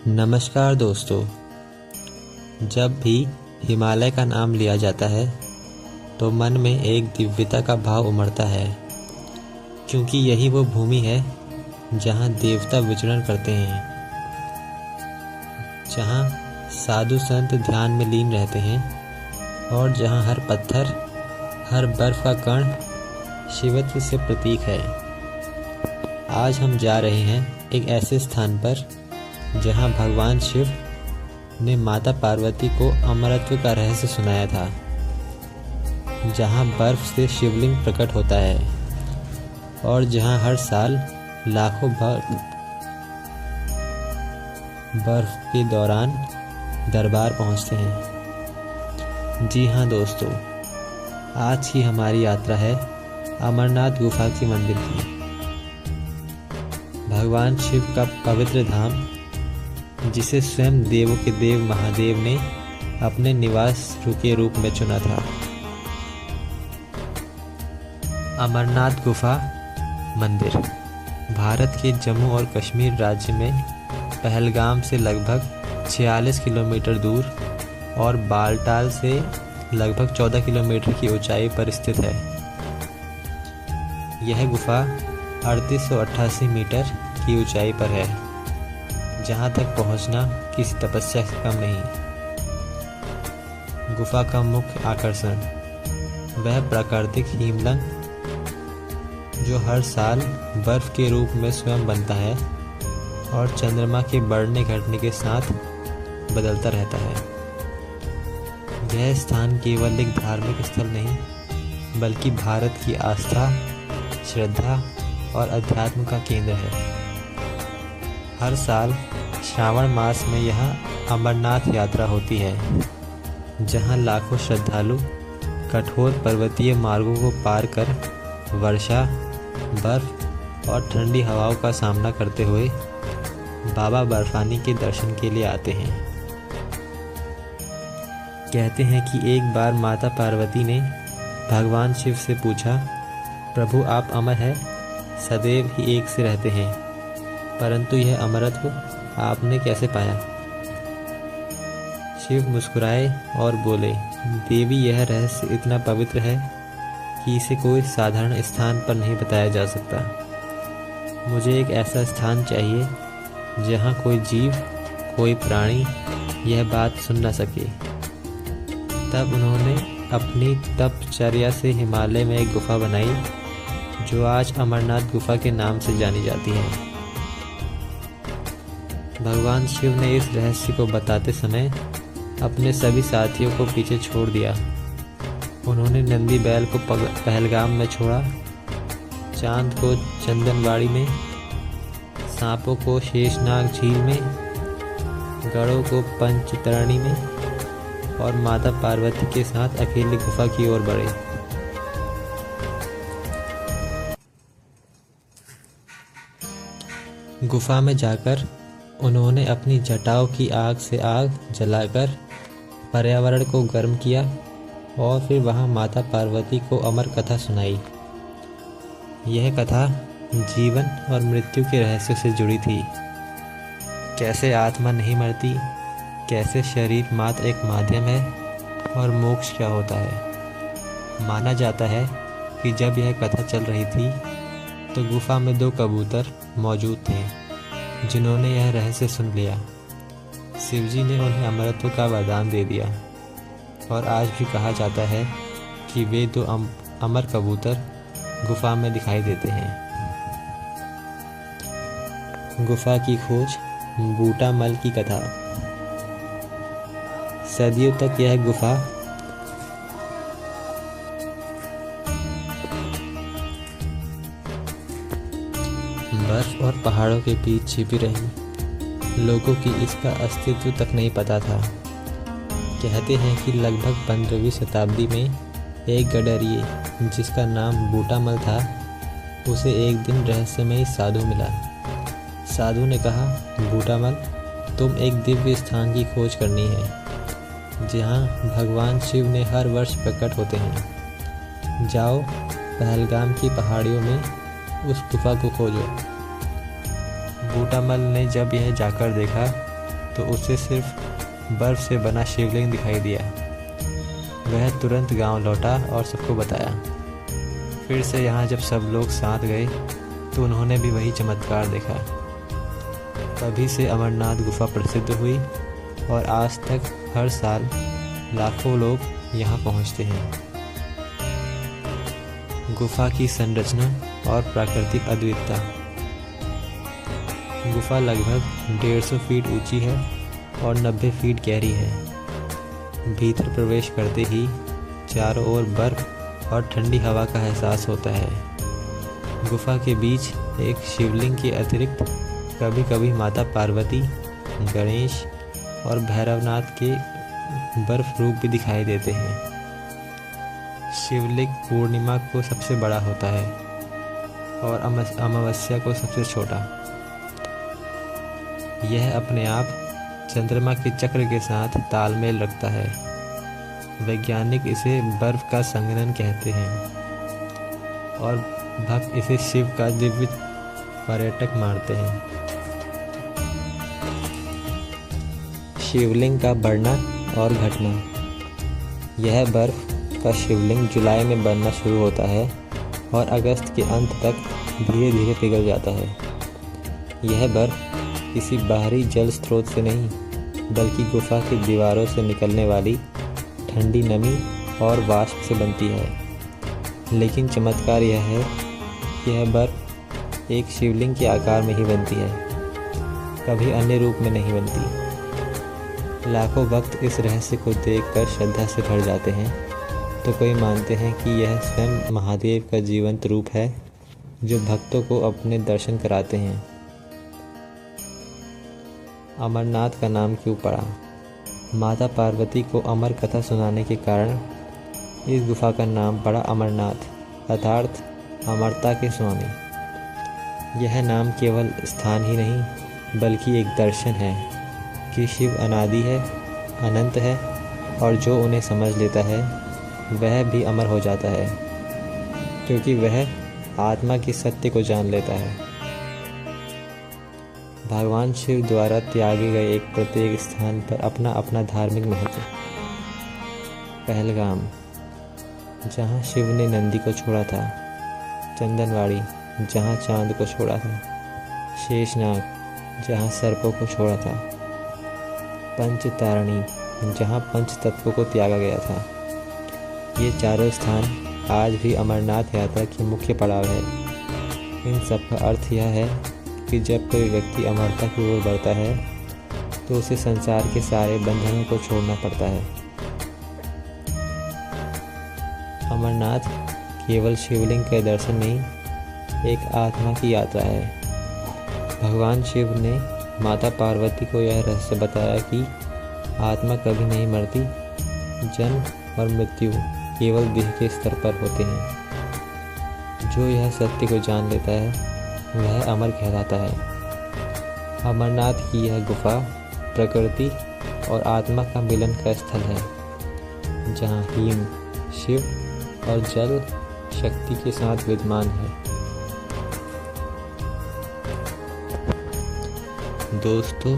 नमस्कार दोस्तों। जब भी हिमालय का नाम लिया जाता है तो मन में एक दिव्यता का भाव उमड़ता है, क्योंकि यही वो भूमि है जहाँ देवता विचरण करते हैं, जहाँ साधु संत ध्यान में लीन रहते हैं और जहाँ हर पत्थर, हर बर्फ का कण शिवत्व से प्रतीक है। आज हम जा रहे हैं एक ऐसे स्थान पर जहाँ भगवान शिव ने माता पार्वती को अमरत्व का रहस्य सुनाया था, जहाँ बर्फ से शिवलिंग प्रकट होता है और जहाँ हर साल लाखों भक्त बर्फ के दौरान दरबार पहुँचते हैं। जी हाँ दोस्तों, आज की हमारी यात्रा है अमरनाथ गुफा के मंदिर की। भगवान शिव का पवित्र धाम, जिसे स्वयं देवों के देव महादेव ने अपने निवास के रूप में चुना था। अमरनाथ गुफा मंदिर भारत के जम्मू और कश्मीर राज्य में पहलगाम से लगभग 46 किलोमीटर दूर और बालटाल से लगभग 14 किलोमीटर की ऊंचाई पर स्थित है। यह गुफा 3888 मीटर की ऊंचाई पर है, जहाँ तक पहुँचना किसी तपस्या से कम नहीं। गुफा का मुख्य आकर्षण वह प्राकृतिक हिमलंग, जो हर साल बर्फ के रूप में स्वयं बनता है और चंद्रमा के बढ़ने घटने के साथ बदलता रहता है। यह स्थान केवल एक धार्मिक स्थल नहीं, बल्कि भारत की आस्था, श्रद्धा और अध्यात्म का केंद्र है। हर साल श्रावण मास में यहाँ अमरनाथ यात्रा होती है, जहाँ लाखों श्रद्धालु कठोर पर्वतीय मार्गों को पार कर वर्षा, बर्फ और ठंडी हवाओं का सामना करते हुए बाबा बर्फानी के दर्शन के लिए आते हैं। कहते हैं कि एक बार माता पार्वती ने भगवान शिव से पूछा, प्रभु आप अमर हैं, सदैव ही एक से रहते हैं, परंतु यह अमरत्व आपने कैसे पाया? शिव मुस्कुराए और बोले, देवी यह रहस्य इतना पवित्र है कि इसे कोई साधारण स्थान पर नहीं बताया जा सकता। मुझे एक ऐसा स्थान चाहिए जहाँ कोई जीव, कोई प्राणी यह बात सुन न सके। तब उन्होंने अपनी तपचर्या से हिमालय में एक गुफा बनाई, जो आज अमरनाथ गुफा के नाम से जानी जाती है। भगवान शिव ने इस रहस्य को बताते समय अपने सभी साथियों को पीछे छोड़ दिया। उन्होंने नंदी बैल को पहलगाम में छोड़ा, चांद को चंदनवाड़ी में, सांपों को शेषनाग झील में, गढ़ों को पंचतरणी में और माता पार्वती के साथ अकेले गुफा की ओर बढ़े। गुफा में जाकर उन्होंने अपनी जटाओं की आग से आग जलाकर पर्यावरण को गर्म किया और फिर वहां माता पार्वती को अमर कथा सुनाई। यह कथा जीवन और मृत्यु के रहस्यों से जुड़ी थी। कैसे आत्मा नहीं मरती, कैसे शरीर मात्र एक माध्यम है और मोक्ष क्या होता है। माना जाता है कि जब यह कथा चल रही थी तो गुफा में 2 कबूतर मौजूद थे, जिन्होंने यह रहस्य सुन लिया। शिवजी ने उन्हें अमरत्व का वरदान दे दिया और आज भी कहा जाता है कि वे 2 अमर कबूतर गुफा में दिखाई देते हैं। गुफा की खोज, बूटामल की कथा। सदियों तक यह गुफा बर्फ और पहाड़ों के बीच छिपी रही। लोगों की इसका अस्तित्व तक नहीं पता था। कहते हैं कि लगभग 15वीं शताब्दी में एक गडरिए, जिसका नाम बूटामल था, उसे एक दिन रहस्यमयी साधु मिला। साधु ने कहा, बूटामल, तुम एक दिव्य स्थान की खोज करनी है, जहाँ भगवान शिव ने हर वर्ष प्रकट होते हैं। जाओ, पहलगाम की पहाड़ियों में उस गुफा को खोजो। बूटामल ने जब यह जाकर देखा तो उसे सिर्फ बर्फ से बना शिवलिंग दिखाई दिया। वह तुरंत गांव लौटा और सबको बताया। फिर से यहाँ जब सब लोग साथ गए तो उन्होंने भी वही चमत्कार देखा। तभी से अमरनाथ गुफा प्रसिद्ध हुई और आज तक हर साल लाखों लोग यहाँ पहुँचते हैं। गुफा की संरचना और प्राकृतिक अद्वितीयता। गुफा लगभग 150 फीट ऊंची है और 90 फीट गहरी है। भीतर प्रवेश करते ही चारों ओर बर्फ और ठंडी हवा का एहसास होता है। गुफा के बीच एक शिवलिंग के अतिरिक्त कभी कभी माता पार्वती, गणेश और भैरवनाथ के बर्फ रूप भी दिखाई देते हैं। शिवलिंग पूर्णिमा को सबसे बड़ा होता है और अमावस्या को सबसे छोटा। यह अपने आप चंद्रमा के चक्र के साथ तालमेल रखता है। वैज्ञानिक इसे बर्फ का संघनन कहते हैं और भक्त इसे शिव का दिव्य पर्यटक मानते हैं। शिवलिंग का बढ़ना और घटना। यह बर्फ का शिवलिंग जुलाई में बनना शुरू होता है और अगस्त के अंत तक धीरे धीरे पिघल जाता है। यह बर्फ किसी बाहरी जल स्रोत से नहीं, बल्कि गुफा की दीवारों से निकलने वाली ठंडी नमी और वाष्प से बनती है। लेकिन चमत्कार यह है कि यह बर्फ एक शिवलिंग के आकार में ही बनती है, कभी अन्य रूप में नहीं बनती। लाखों भक्त इस रहस्य को देखकर श्रद्धा से भर जाते हैं, तो कोई मानते हैं कि यह स्वयं महादेव का जीवंत रूप है जो भक्तों को अपने दर्शन कराते हैं। अमरनाथ का नाम क्यों पड़ा? माता पार्वती को अमर कथा सुनाने के कारण इस गुफा का नाम पड़ा अमरनाथ, अर्थात अमरता के स्वामी। यह नाम केवल स्थान ही नहीं बल्कि एक दर्शन है कि शिव अनादि है, अनंत है और जो उन्हें समझ लेता है वह भी अमर हो जाता है, क्योंकि वह आत्मा की सत्य को जान लेता है। भगवान शिव द्वारा त्यागे गए एक प्रत्येक स्थान पर अपना अपना धार्मिक महत्व। पहलगाम, जहाँ शिव ने नंदी को छोड़ा था। चंदनवाड़ी, जहाँ चांद को छोड़ा था। शेषनाग, जहाँ सर्पों को छोड़ा था। पंचतारणी, जहाँ पंच तत्वों को त्यागा गया था। ये चारों स्थान आज भी अमरनाथ यात्रा की मुख्य पड़ाव है। इन सब का अर्थ यह है कि जब कोई व्यक्ति अमरता की ओर बढ़ता है तो उसे संसार के सारे बंधनों को छोड़ना पड़ता है। अमरनाथ केवल शिवलिंग के दर्शन नहीं, एक आत्मा की यात्रा है। भगवान शिव ने माता पार्वती को यह रहस्य बताया कि आत्मा कभी नहीं मरती, जन्म और मृत्यु केवल देह के स्तर पर होते हैं। जो यह सत्य को जान लेता है वह अमर कहलाता है। अमरनाथ की यह गुफा प्रकृति और आत्मा का मिलन का स्थल है, जहाँ हिम, शिव और जल शक्ति के साथ विद्यमान है। दोस्तों,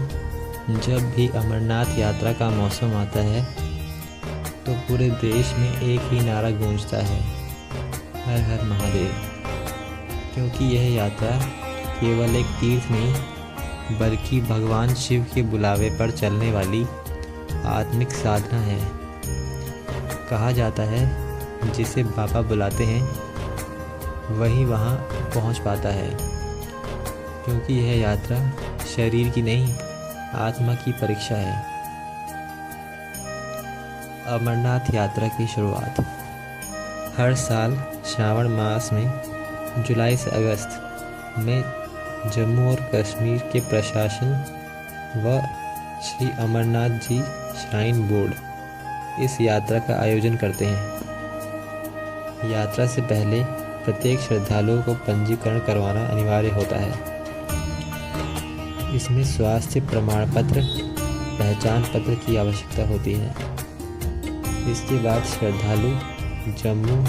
जब भी अमरनाथ यात्रा का मौसम आता है तो पूरे देश में एक ही नारा गूंजता है, हर हर महादेव। क्योंकि यह यात्रा केवल एक तीर्थ नहीं बल्कि भगवान शिव के बुलावे पर चलने वाली आत्मिक साधना है। कहा जाता है जिसे बाबा बुलाते हैं वही वहाँ पहुँच पाता है, क्योंकि यह यात्रा शरीर की नहीं आत्मा की परीक्षा है। अमरनाथ यात्रा की शुरुआत हर साल श्रावण मास में जुलाई से अगस्त में जम्मू और कश्मीर के प्रशासन व श्री अमरनाथ जी श्राइन बोर्ड इस यात्रा का आयोजन करते हैं। यात्रा से पहले प्रत्येक श्रद्धालुओं को पंजीकरण करवाना अनिवार्य होता है। इसमें स्वास्थ्य प्रमाण पत्र, पहचान पत्र की आवश्यकता होती है। इसके बाद श्रद्धालु जम्मू,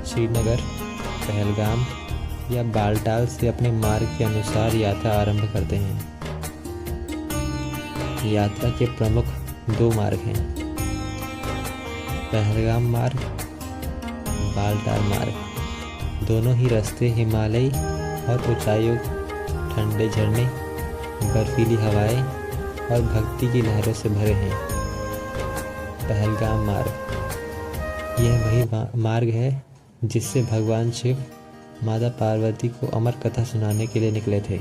श्रीनगर, पहलगाम या बालटाल से अपने मार्ग के अनुसार यात्रा आरंभ करते हैं। यात्रा के प्रमुख 2 मार्ग हैं, पहलगाम मार्ग, बालटाल मार्ग। दोनों ही रास्ते हिमालयी और ऊंचाइयों, ठंडे झरने, बर्फीली हवाएं और भक्ति की लहरों से भरे हैं। पहलगाम मार्ग, यह वही मार्ग है जिससे भगवान शिव माता पार्वती को अमर कथा सुनाने के लिए निकले थे।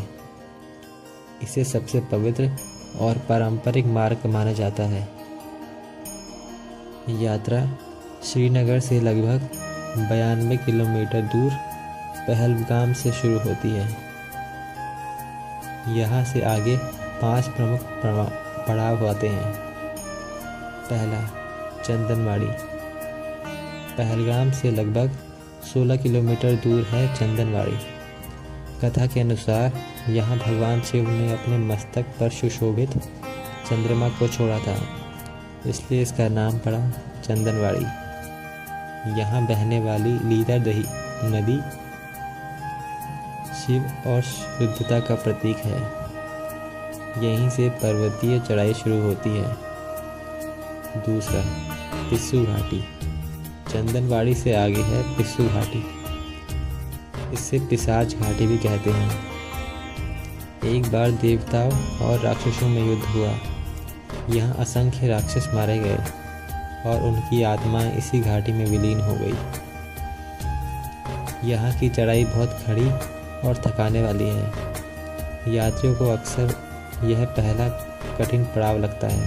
इसे सबसे पवित्र और पारंपरिक मार्ग माना जाता है। यात्रा श्रीनगर से लगभग 92 किलोमीटर दूर पहलगाम से शुरू होती है। यहाँ से आगे 5 प्रमुख पड़ाव आते हैं। पहला, चंदनवाड़ी। पहलगाम से लगभग 16 किलोमीटर दूर है चंदनवाड़ी। कथा के अनुसार यहाँ भगवान शिव ने अपने मस्तक पर सुशोभित चंद्रमा को छोड़ा था, इसलिए इसका नाम पड़ा चंदनवाड़ी। यहाँ बहने वाली लीला दही नदी शिव और शुद्धता का प्रतीक है। यहीं से पर्वतीय चढ़ाई शुरू होती है। दूसरा, पिस्सू घाटी। चंदनवाड़ी से आगे है पिस्सू घाटी। इसे पिशाच घाटी भी कहते हैं। एक बार देवताओं और राक्षसों में युद्ध हुआ। यहाँ असंख्य राक्षस मारे गए और उनकी आत्माएं इसी घाटी में विलीन हो गई। यहाँ की चढ़ाई बहुत खड़ी और थकाने वाली है। यात्रियों को अक्सर यह पहला कठिन पड़ाव लगता है,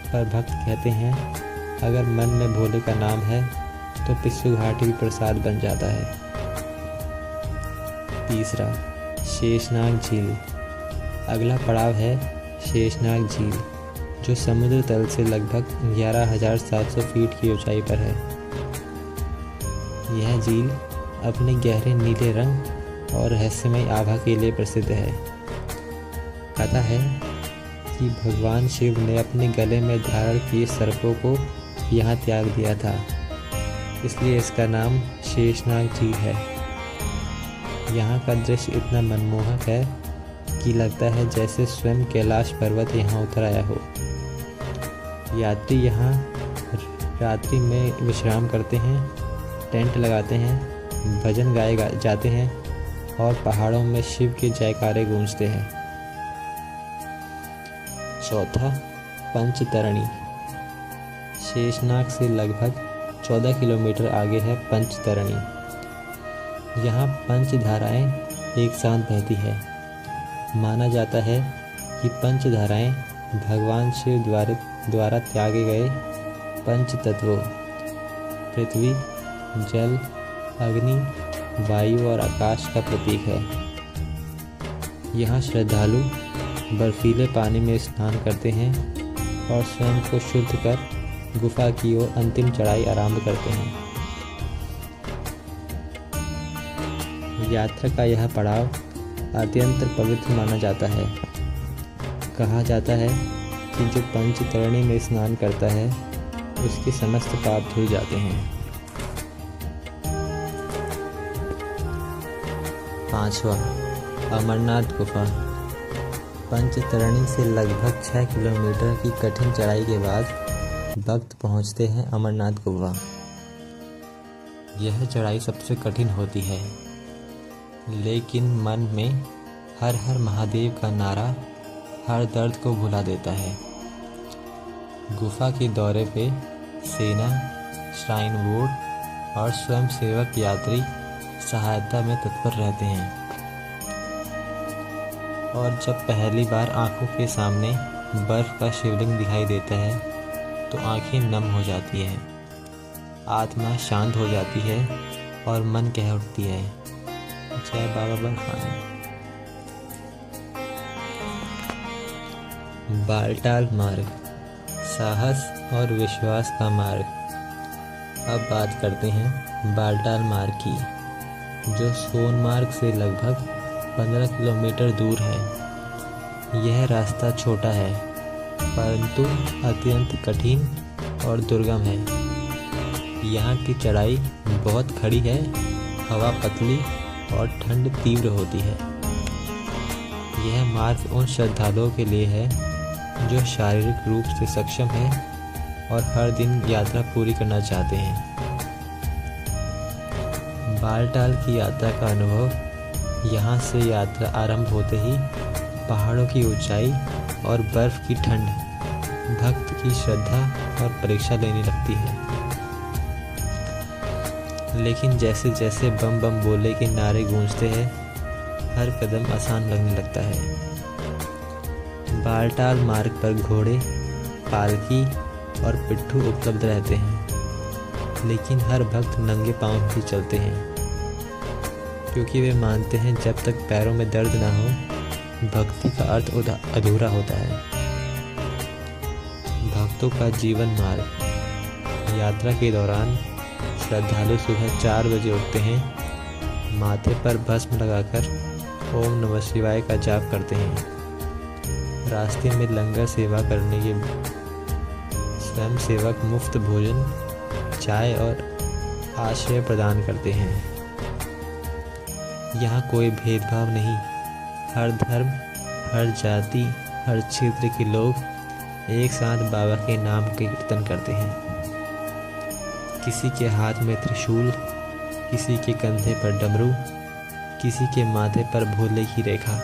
पर भक्त कहते हैं अगर मन में भोले का नाम है तो पिस्सू घाटी भी प्रसाद बन जाता है। तीसरा, शेषनाग झील। अगला पड़ाव है शेषनाग झील, जो समुद्र तल से लगभग 11,700 फीट की ऊंचाई पर है। यह झील अपने गहरे नीले रंग और रहस्यमय आभा के लिए प्रसिद्ध है। कथा है कि भगवान शिव ने अपने गले में धारण किए सर्पों को यहाँ त्याग दिया था, इसलिए इसका नाम शेषनाग झील है। यहाँ का दृश्य इतना मनमोहक है कि लगता है जैसे स्वयं कैलाश पर्वत यहाँ उतर आया हो। यात्री यहाँ रात्रि में विश्राम करते हैं, टेंट लगाते हैं, भजन गाए जाते हैं और पहाड़ों में शिव के जयकारे गूंजते हैं। चौथा, पंचतरणी। शेषनाग से लगभग 14 किलोमीटर आगे है पंचतरणी। यहाँ पंचधाराएं एक साथ बहती है। माना जाता है कि पंचधाराएं भगवान शिव द्वारा त्यागे गए पंच तत्वों पृथ्वी, जल, अग्नि, वायु और आकाश का प्रतीक है। यहाँ श्रद्धालु बर्फीले पानी में स्नान करते हैं और स्वयं को शुद्ध कर गुफा की ओर अंतिम चढ़ाई आरंभ करते हैं। यात्रा का यह पड़ाव अत्यंत पवित्र माना जाता है। कहा जाता है कि जो पंचतरणी में स्नान करता है उसके समस्त पाप धुल जाते हैं। पांचवा, अमरनाथ गुफा। पंचतरणी से लगभग 6 किलोमीटर की कठिन चढ़ाई के बाद भक्त पहुंचते हैं अमरनाथ गुफा। यह चढ़ाई सबसे कठिन होती है, लेकिन मन में हर हर महादेव का नारा हर दर्द को भुला देता है। गुफा के दौरे पे सेना, श्राइन बोर्ड और स्वयंसेवक यात्री सहायता में तत्पर रहते हैं। और जब पहली बार आंखों के सामने बर्फ का शिवलिंग दिखाई देता है तो आंखें नम हो जाती हैं, आत्मा शांत हो जाती है और मन कह उठती है, जय बाबा बर्फानी। बालटाल मार्ग, साहस और विश्वास का मार्ग। अब बात करते हैं बालटाल मार्ग की, जो सोनमार्ग से लगभग 15 किलोमीटर दूर है। यह रास्ता छोटा है परंतु अत्यंत कठिन और दुर्गम है। यहाँ की चढ़ाई बहुत खड़ी है, हवा पतली और ठंड तीव्र होती है। यह मार्ग उन श्रद्धालुओं के लिए है जो शारीरिक रूप से सक्षम है और हर दिन यात्रा पूरी करना चाहते हैं। बालटाल की यात्रा का अनुभव। यहाँ से यात्रा आरंभ होते ही पहाड़ों की ऊंचाई और बर्फ की ठंड भक्त की श्रद्धा और परीक्षा लेने लगती है। लेकिन जैसे जैसे बम बम बोले के नारे गूंजते हैं, हर कदम आसान लगने लगता है। बालटाल मार्ग पर घोड़े, पालकी और पिट्ठू उपलब्ध रहते हैं, लेकिन हर भक्त नंगे पांव ही चलते हैं, क्योंकि वे मानते हैं जब तक पैरों में दर्द ना हो, भक्ति का अर्थ अधूरा होता है। भक्तों का जीवन मार्ग। यात्रा के दौरान श्रद्धालु सुबह 4 बजे उठते हैं, माथे पर भस्म लगाकर ओम नमः शिवाय का जाप करते हैं। रास्ते में लंगर सेवा करने के स्वयं सेवक मुफ्त भोजन, चाय और आश्रय प्रदान करते हैं। यहाँ कोई भेदभाव नहीं। हर धर्म, हर जाति, हर क्षेत्र के लोग एक साथ बाबा के नाम के कीर्तन करते हैं। किसी के हाथ में त्रिशूल, किसी के कंधे पर डमरू, किसी के माथे पर भोले की रेखा।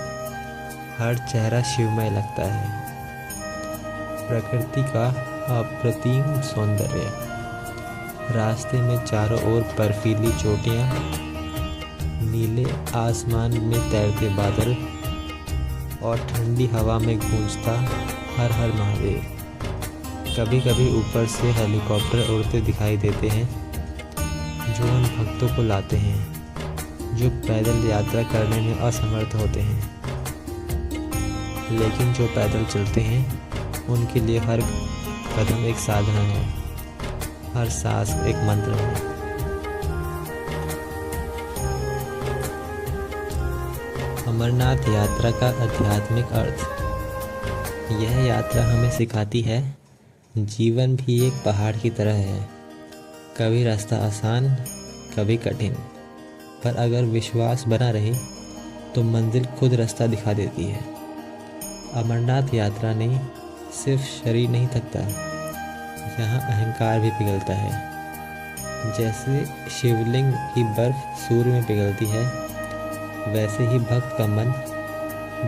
हर चेहरा शिवमय लगता है। प्रकृति का अप्रतिम सौंदर्य। रास्ते में चारों ओर बर्फीली चोटियाँ, नीले आसमान में तैरते बादल और ठंडी हवा में गूंजता हर हर महादेव। कभी कभी ऊपर से हेलीकॉप्टर उड़ते दिखाई देते हैं, जो उन भक्तों को लाते हैं जो पैदल यात्रा करने में असमर्थ होते हैं। लेकिन जो पैदल चलते हैं उनके लिए हर कदम एक साधना है, हर सांस एक मंत्र है। अमरनाथ यात्रा का आध्यात्मिक अर्थ। यह यात्रा हमें सिखाती है जीवन भी एक पहाड़ की तरह है, कभी रास्ता आसान, कभी कठिन, पर अगर विश्वास बना रहे तो मंजिल खुद रास्ता दिखा देती है। अमरनाथ यात्रा ने सिर्फ शरीर नहीं थकता, यहाँ अहंकार भी पिघलता है। जैसे शिवलिंग की बर्फ सूर्य में पिघलती है, वैसे ही भक्त का मन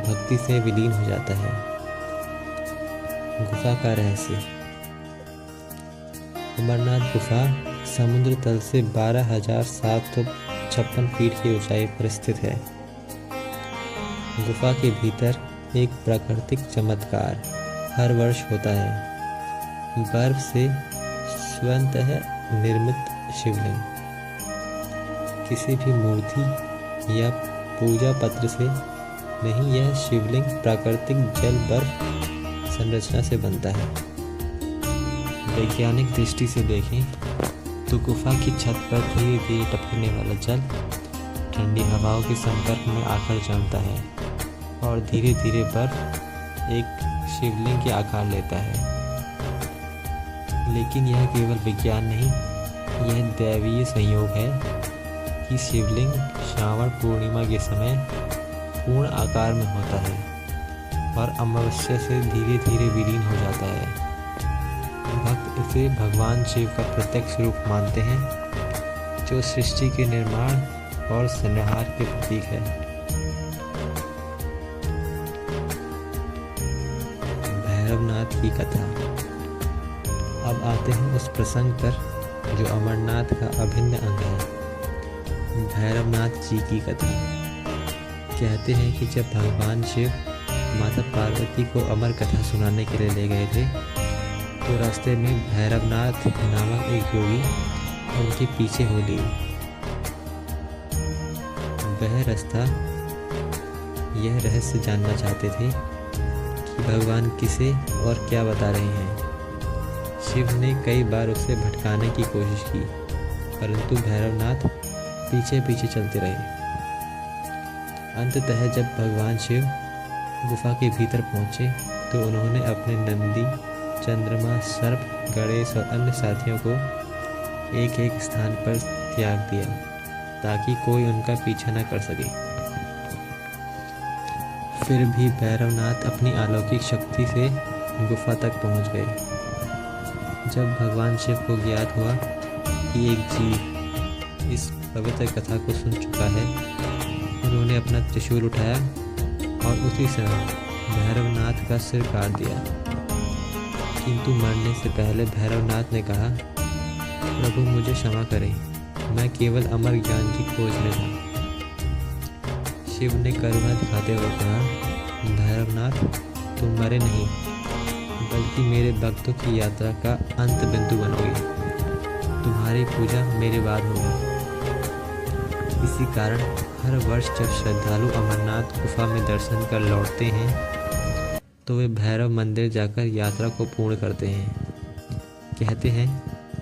भक्ति से विलीन हो जाता है। गुफा का रहस्य। अमरनाथ गुफा समुद्र तल से 12,756 फीट की ऊंचाई पर स्थित है। गुफा के भीतर एक प्राकृतिक चमत्कार हर वर्ष होता है। बर्फ से स्वतः निर्मित शिवलिंग। किसी भी मूर्ति या पूजा पत्र से नहीं, यह शिवलिंग प्राकृतिक जल बर्फ संरचना से बनता है। वैज्ञानिक दृष्टि से देखें तो गुफा की छत पर धीरे धीरे टपकने वाला जल ठंडी हवाओं के संपर्क में आकर जमता है और धीरे धीरे बर्फ एक शिवलिंग के आकार लेता है। लेकिन यह केवल विज्ञान नहीं, यह दैवीय संयोग है कि शिवलिंग श्रावण पूर्णिमा के समय पूर्ण आकार में होता है और अमावस्या से धीरे धीरे विलीन हो जाता है। भक्त इसे भगवान शिव का प्रत्यक्ष रूप मानते हैं, जो सृष्टि के निर्माण और संहार के प्रतीक है। भैरवनाथ की कथा। अब आते हैं उस प्रसंग पर जो अमरनाथ का अभिन्न अंग है, भैरवनाथ जी की कथा। कहते हैं कि जब भगवान शिव माता पार्वती को अमर कथा सुनाने के लिए ले गए थे, तो रास्ते में भैरवनाथ नामक एक योगी उनके पीछे हो लिए। वह रास्ता यह रहस्य जानना चाहते थे कि भगवान किसे और क्या बता रहे हैं। शिव ने कई बार उसे भटकाने की कोशिश की, परंतु भैरवनाथ पीछे पीछे चलते रहे। अंततः जब भगवान शिव गुफा के भीतर पहुंचे तो उन्होंने अपने नंदी, चंद्रमा, सर्प, गणेश और अन्य साथियों को एक एक स्थान पर त्याग दिया ताकि कोई उनका पीछा न कर सके। फिर भी भैरवनाथ अपनी अलौकिक शक्ति से गुफा तक पहुंच गए। जब भगवान शिव को ज्ञात हुआ कि एक जीव इस पवित्र कथा को सुन चुका है, उन्होंने अपना त्रिशूल उठाया और उसी समय भैरवनाथ का सिर काट दिया। किंतु मरने से पहले भैरवनाथ ने कहा, प्रभु मुझे क्षमा करें, मैं केवल अमर ज्ञान की खोज में था। शिव ने करुणा दिखाते हुए कहा, भैरवनाथ तुम मरे नहीं, बल्कि मेरे भक्तों की यात्रा का अंत बिंदु बनोगे। तुम्हारी पूजा मेरे बाद होगी। इसी कारण हर वर्ष जब श्रद्धालु अमरनाथ गुफा में दर्शन कर लौटते हैं तो वे भैरव मंदिर जाकर यात्रा को पूर्ण करते हैं। कहते हैं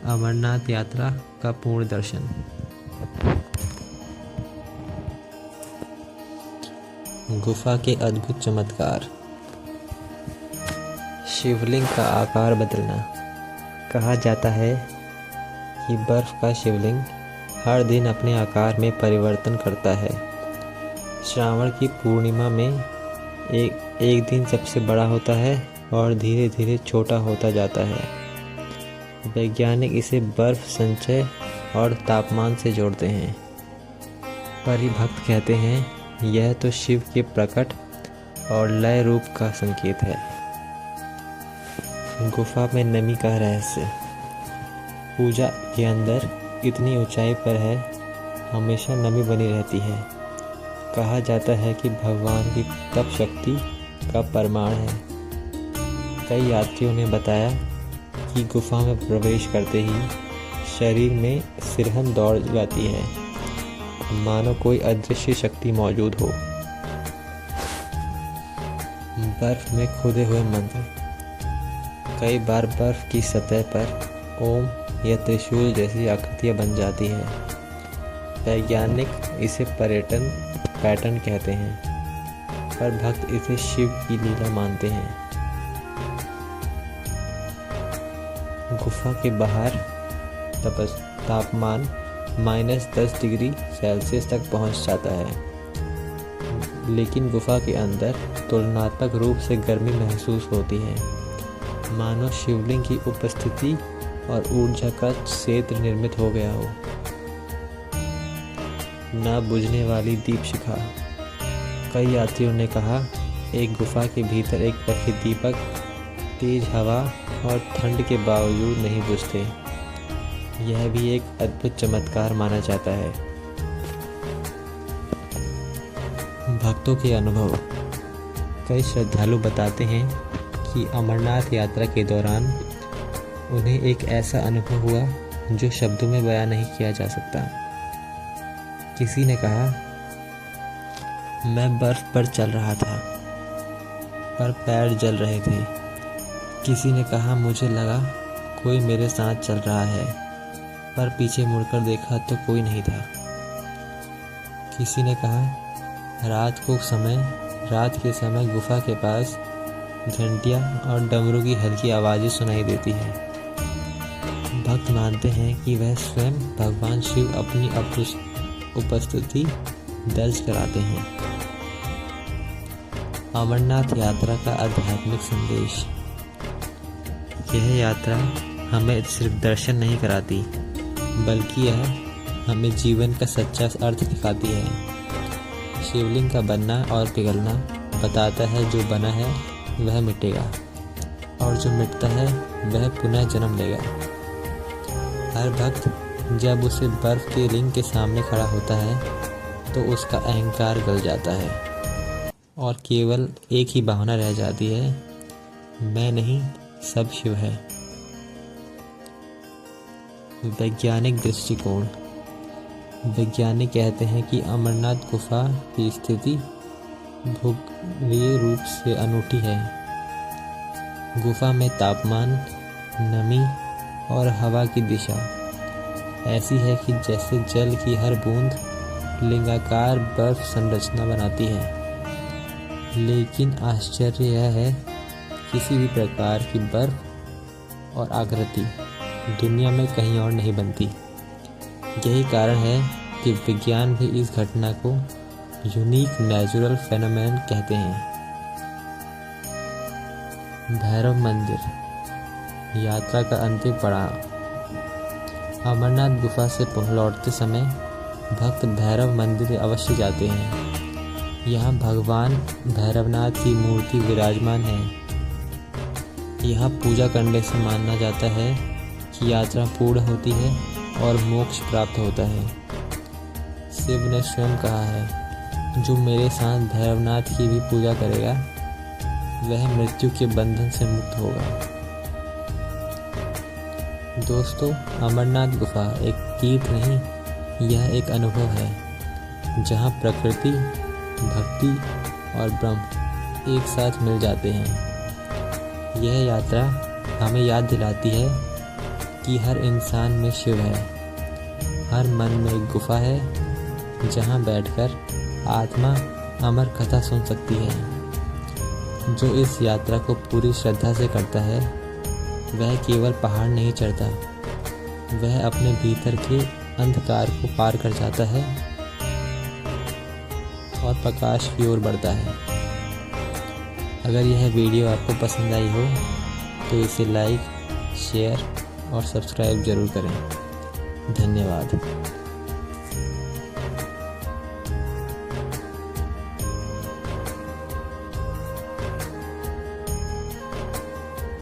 अमरनाथ यात्रा का पूर्ण दर्शन। गुफा के अद्भुत चमत्कार। शिवलिंग का आकार बदलना। कहा जाता है कि बर्फ का शिवलिंग हर दिन अपने आकार में परिवर्तन करता है। श्रावण की पूर्णिमा में एक दिन सबसे बड़ा होता है और धीरे धीरे छोटा होता जाता है। वैज्ञानिक इसे बर्फ संचय और तापमान से जोड़ते हैं। परिभक्त कहते हैं यह तो शिव के प्रकट और लय रूप का संकेत है। गुफा में नमी का रहस्य। पूजा के अंदर इतनी ऊंचाई पर है, हमेशा नमी बनी रहती है। कहा जाता है कि भगवान की तप शक्ति का प्रमाण है। कई यात्रियों ने बताया कि गुफा में प्रवेश करते ही शरीर में सिरहन दौड़ जाती है, मानो कोई अदृश्य शक्ति मौजूद हो। बर्फ में खुदे हुए मंत्र। कई बार बर्फ की सतह पर ओम या त्रिशूल जैसी आकृतियां बन जाती हैं। वैज्ञानिक इसे पर्यटन पैटर्न कहते हैं, पर भक्त इसे शिव की लीला मानते हैं। गुफा के बाहर तापमान -10 डिग्री सेल्सियस तक पहुंच जाता है, लेकिन गुफा के अंदर तुलनात्मक रूप से गर्मी महसूस होती है, मानो शिवलिंग की उपस्थिति और ऊर्जा का क्षेत्र निर्मित हो गया हो। न बुझने वाली दीप शिखा। कई यात्रियों ने कहा एक गुफा के भीतर एक प्रखर दीपक तेज हवा और ठंड के बावजूद नहीं बुझते। यह भी एक अद्भुत चमत्कार माना जाता है। भक्तों के अनुभव। कई श्रद्धालु बताते हैं कि अमरनाथ यात्रा के दौरान उन्हें एक ऐसा अनुभव हुआ जो शब्दों में बयां नहीं किया जा सकता। किसी ने कहा मैं बर्फ पर चल रहा था, पर पैर जल रहे थे। किसी ने कहा मुझे लगा कोई मेरे साथ चल रहा है, पर पीछे मुड़कर देखा तो कोई नहीं था। किसी ने कहा रात के समय गुफा के पास घंटियां और डमरू की हल्की आवाज़ें सुनाई देती हैं। भक्त मानते हैं कि वह स्वयं भगवान शिव अपनी उपस्थिति दर्ज कराते हैं। अमरनाथ यात्रा का आध्यात्मिक संदेश। यह यात्रा हमें सिर्फ दर्शन नहीं कराती, बल्कि यह हमें जीवन का सच्चा अर्थ दिखाती है। शिवलिंग का बनना और पिघलना बताता है जो बना है वह मिटेगा, और जो मिटता है वह पुनः जन्म लेगा। हर भक्त जब उसे बर्फ के रिंग के सामने खड़ा होता है तो उसका अहंकार गल जाता है और केवल एक ही भावना रह जाती है, मैं नहीं, सब शिव है। वैज्ञानिक दृष्टिकोण। वैज्ञानिक कहते हैं कि अमरनाथ गुफा की स्थिति भूगोलीय रूप से अनूठी है। गुफा में तापमान, नमी और हवा की दिशा ऐसी है कि जैसे जल की हर बूंद लिंगाकार बर्फ संरचना बनाती है। लेकिन आश्चर्य यह है किसी भी प्रकार की बर्फ और आकृति दुनिया में कहीं और नहीं बनती। यही कारण है कि विज्ञान भी इस घटना को यूनिक नेचुरल फेनोमेनन कहते हैं। भैरव मंदिर यात्रा का अंतिम पड़ाव। अमरनाथ गुफा से लौटते समय भक्त भैरव मंदिर अवश्य जाते हैं। यहाँ भगवान भैरवनाथ की मूर्ति विराजमान है। यहाँ पूजा करने से माना जाता है कि यात्रा पूर्ण होती है और मोक्ष प्राप्त होता है। शिव ने स्वयं कहा है, जो मेरे साथ भैरवनाथ की भी पूजा करेगा वह मृत्यु के बंधन से मुक्त होगा। दोस्तों, अमरनाथ गुफा एक तीर्थ नहीं, यह एक अनुभव है जहाँ प्रकृति, भक्ति और ब्रह्म एक साथ मिल जाते हैं। यह यात्रा हमें याद दिलाती है कि हर इंसान में शिव है, हर मन में एक गुफा है जहाँ बैठकर आत्मा अमर कथा सुन सकती है। जो इस यात्रा को पूरी श्रद्धा से करता है वह केवल पहाड़ नहीं चढ़ता, वह अपने भीतर के अंधकार को पार कर जाता है और प्रकाश की ओर बढ़ता है। अगर यह वीडियो आपको पसंद आई हो तो इसे लाइक, शेयर और सब्सक्राइब ज़रूर करें। धन्यवाद।